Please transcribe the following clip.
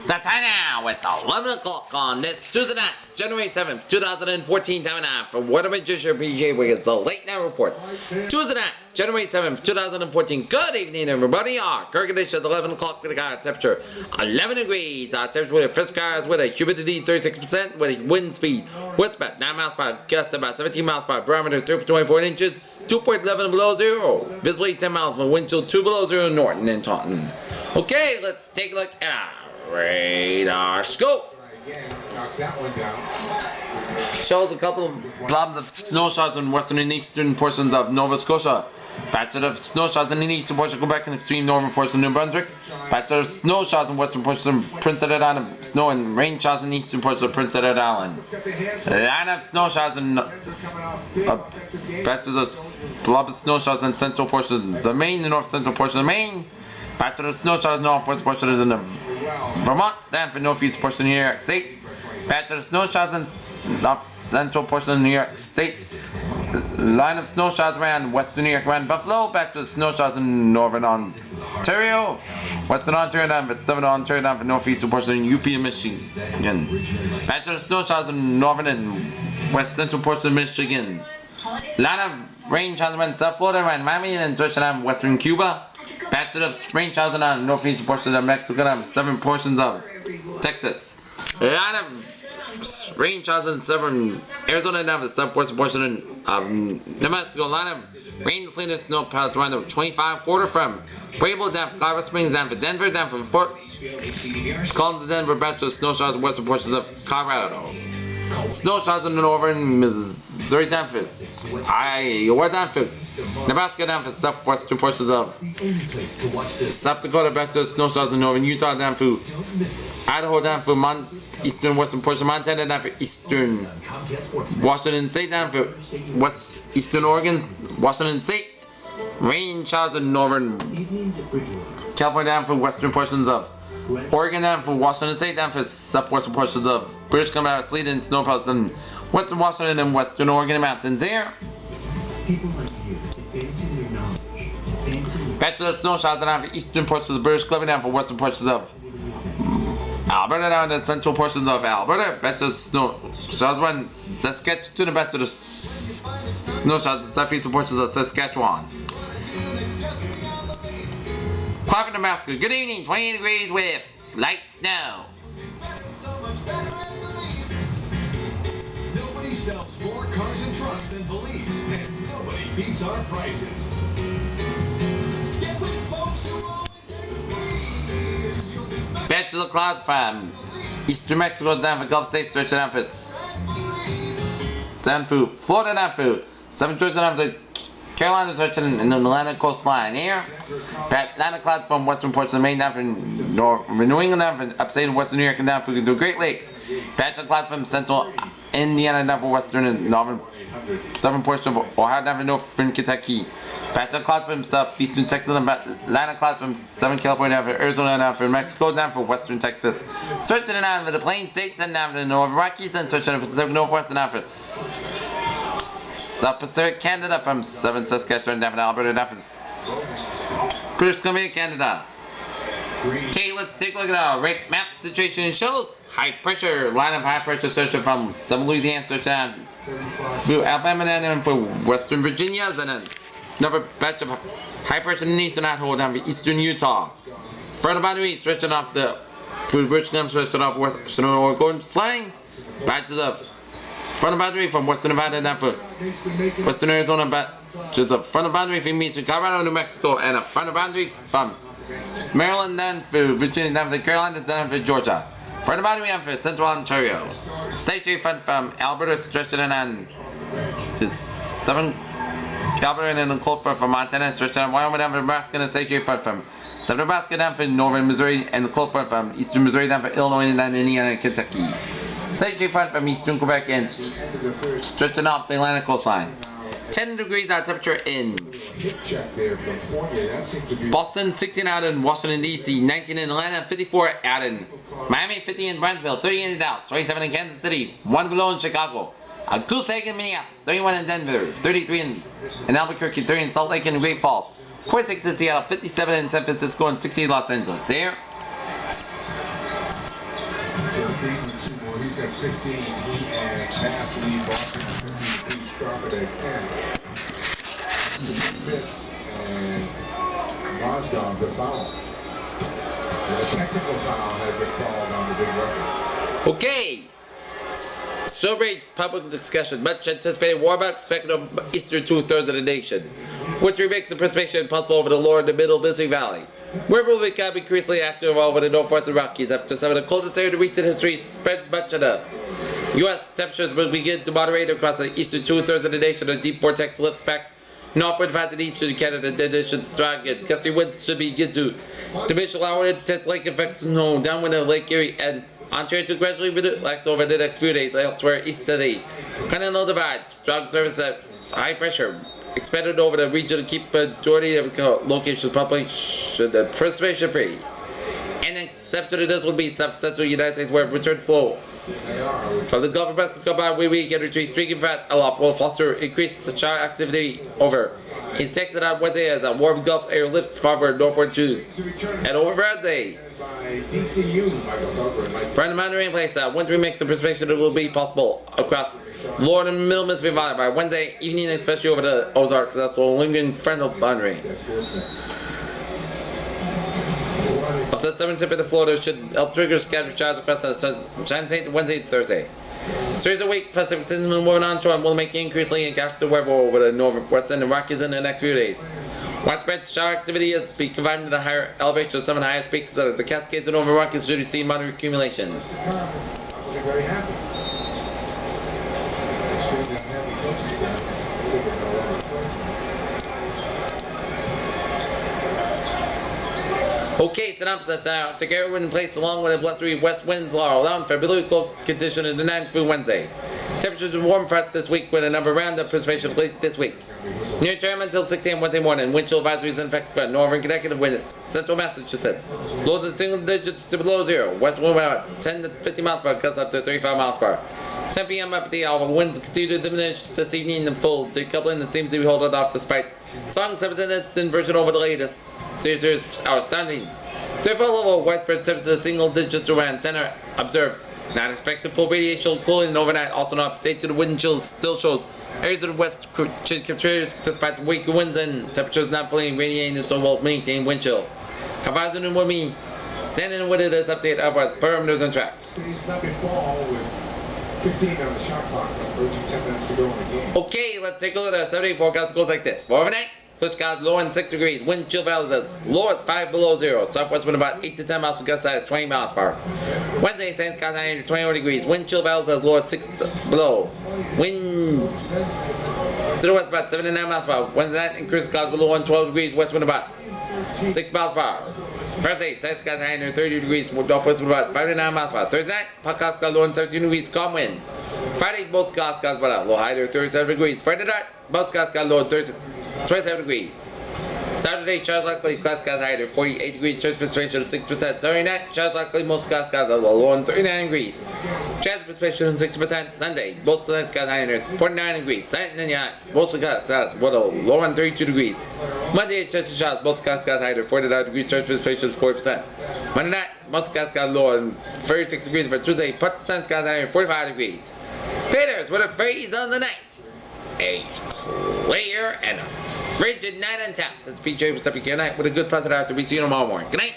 The time now, it's 11 o'clock on this Tuesday night, January 7th, 2014, time now for What Am I Just Your PJ Wiggins, the Late Night Report. Tuesday night, January 7th, 2014. Good evening, everybody. Our current condition at 11 o'clock with a temperature 11 degrees. Our temperature with a first cars with a humidity 36%, with a wind speed west about 9 miles per hour, gusts about 17 miles per hour, barometer 3.24 inches, 2.11 below zero, visibly 10 miles, but wind chill 2 below zero, Norton and Taunton. Okay, let's take a look at our radar scope. Shows a couple of blobs of snow showers in western and eastern portions of Nova Scotia. Patches of snow showers in the eastern portion of Quebec and extreme northern portion of New Brunswick. Patches of snow showers in western portion of Prince Edward Island. Snow and rain showers in the eastern portion of Prince Edward Island. Line of snow showers in patches of blobs of snow showers in central portions of Maine, the north central portion of Maine. Patches of snow showers in northwest portions in the Vermont, then for northeast portion of New York State. Patches of snow showers in north central portion of New York State. Line of snow showers around western New York around Buffalo. Patches of snow showers in northern Ontario. Western Ontario down for southern Ontario down for northeastern portion of UP and Michigan. Patches of snow showers in northern and west central portion of Michigan. Line of rain showers around South Florida around Miami and stretching out western Cuba. Patches of rain showers in northeastern portion of Mexico and seven portions of Texas. A lot of rain showers in southern Arizona and the southwestern portion of New Mexico. A lot of rain, sleet, and snow pellets around the 25 quarter from Pueblo down for Colorado Springs, down for Denver, down for Fort Collins to Denver. Patches of snow showers in western portions of Colorado. Snow showers in northern Missouri down for Iowa, down for Nebraska, down for southwestern portions of South Dakota. Patches of snow showers in northern Utah, down for Idaho, down for eastern western portion of Montana, down for eastern Washington State, down for west eastern Oregon, Washington State. Rain showers in northern California, down for western portions of Oregon, down for Washington State, down for southwestern portions of British Columbia, sleet and snow pelts in western Washington and western Oregon mountains here. Patches of snow showers down for eastern portions of British Columbia, down for western portions of Alberta, down to central portions of Alberta. Patches of snow showers in Saskatchewan, patches of snow showers in southeastern portions of Saskatchewan. Quiet Nebraska. Good evening, 28 degrees with light snow. Nobody sells more cars and trucks than police, and nobody beats our prices. Get with folks who always agree. Patches of clouds from eastern Mexico down for Gulf States, stretching down for Florida, down for Southern Georgia, down for Carolina, stretching in the Atlantic coastline here. Atlantic clouds from western portions of Maine down for New England, down for upstate and western New York, and down for the Great Lakes. Patch of clouds from central Indiana down for western and northern southern portion of Ohio down for northern Kentucky. Patch of clouds from southeastern Texas, and Atlantic clouds from southern California down for Arizona, down for Mexico, down for western Texas. Stretching down for the Plains States and down for the Northern Rockies, and stretching for the Pacific Northwest and down for South Pacific Canada from southern Saskatchewan down for Alberta, down for British Columbia, Canada. Okay, let's take a look at our rate map situation. It shows high pressure, line of high pressure searching from southern Louisiana, searching down through Alabama, and then for western Virginia, and then another batch of high pressure in the eastern Idaho down for eastern Utah. Further boundary stretching off through British Columbia, stretching off western Oregon, slang batches of front boundary from western Nevada down for western Arizona, batches of front boundary from eastern Colorado, New Mexico, and a front boundary from Maryland down for Virginia, down for the Carolinas, down for Georgia. Front boundary down for central Ontario. State front from Alberta stretching on to southern Alberta, and then cold front from Montana stretching on Wyoming down for Nebraska, and the state front from southern Nebraska down for northern Missouri, and the cold front from eastern Missouri down for Illinois, and down Indiana and Kentucky. State front from eastern Quebec and stretching off the Atlantic coastline. 10 degrees our temperature in Boston, 16 out in Washington D.C., 19 in Atlanta, 54 out in Miami, 50 in Brownsville, 30 in Dallas, 27 in Kansas City, 1 below in Chicago, a goose egg in Minneapolis, 31 in Denver, 33 in Albuquerque, 30 in Salt Lake and Great Falls, 46 in Seattle, 57 in San Francisco, and 60 in Los Angeles. Here. Cleveland 2 more. He's got 15. He and Bass lead Boston 15 apiece. Crawford has 10. Fifth and Mozgov the foul. And a technical foul has been called on the Big Russian. Okay. Celebrate public discussion. Much anticipated warm-up expected on eastern 2/3 of the nation, which makes the precipitation possible over the lower and the middle Mississippi Valley. River will become increasingly active over the northwestern Rockies after some of the coldest air in recent history spread much of the U.S. Temperatures will begin to moderate across the eastern 2/3 of the nation. A deep vortex lifts back northward from the eastern Canada. Conditions strong and gusty winds should begin to diminish, allowing intense lake effects to snow downwind of Lake Erie and Ontario to gradually relax over the next few days elsewhere east of the Continental Divide. Strong surface at high pressure expanded over the region to keep the majority of locations population precipitation free. And except to this will be south-central United States where return flow from the Gulf of Mexico combined with weak energy streaking fat aloft will foster increased shower activity over East Texas on Wednesday as a warm Gulf air lifts farther northward to and over Friday. From the mountain rain place, winter mix of precipitation will be possible across lower and middle Mississippi Valley by Wednesday evening, especially over the Ozarks. That's will lingering frontal boundary. Of the southern tip of the Florida should help trigger scattered showers across the Wednesday to Thursday. Series of weak Pacific system moving onshore and will make increasingly after weather over the northwest and the Rockies in the next few days. Widespread shower activity is be confined to the higher elevation of some of the highest peaks of the Cascades and over Rockies should receive moderate accumulations. Okay, synopsis now. To carry wind in place along with a blustery west winds are allowing for below cold condition in the night through Wednesday. Temperatures will warm throughout this week with a number of round of precipitation late this week. Near term until 6 a.m. Wednesday morning. Wind chill advisories in effect for northern Connecticut and central Massachusetts. Lows in single digits to below zero. West wind about 10 to 50 miles per hour, gusts up to 35 miles per hour. 10 p.m. up at the hour. Winds continue to diminish this evening and full decoupling and seems to be holding off despite strong 7-tenths inversion over the latest our soundings. Therefore, level widespread temperatures single digits around 10 are observed. Not expected full radiation cooling overnight. Also, an update to the wind chills still shows areas of the west contribute despite the weaker winds and temperatures not fully radiating, so will maintain wind chill. Advising will be standing with it as update otherwise parameters on track. Okay, let's take a look at the 7-day forecast. It goes like this. For overnight, clear skies low and 6 degrees. Wind chill values as low as 5 below zero. Southwest wind about 8 to 10 miles per gust size 20 miles per hour. Wednesday, same skies 9 to 21 degrees. Wind chill values as low as 6 below. Wind to the west about 7 to 9 miles per hour. Wednesday night, increased clouds below 112 degrees. West wind about 6 miles per hour. Thursday, same skies 9 to 30 degrees. Northwest wind about 5 to 9 miles per hour. Thursday night, podcast skies low and 17 degrees. Calm wind. Friday, most skies about low high to 37 degrees. Friday night, most skies low 27 degrees. Saturday, showers likely, class skies high to 48 degrees, chance precipitation of 6%. Saturday night, showers likely, most skies are low on 39 degrees. Chance precipitation of 6%. Sunday, most skies high to 49 degrees. Saturday night, most skies low on 32 degrees. Monday, chance of showers, most skies high to 49 degrees, chance precipitation is 40%. Monday night, most skies low on 36 degrees, but Tuesday, part sun skies high to 45 degrees. Peters with a freeze on the night. A clear and frigid night on tap. This is PJ with up again night with a good positive after we see you tomorrow morning. Good night.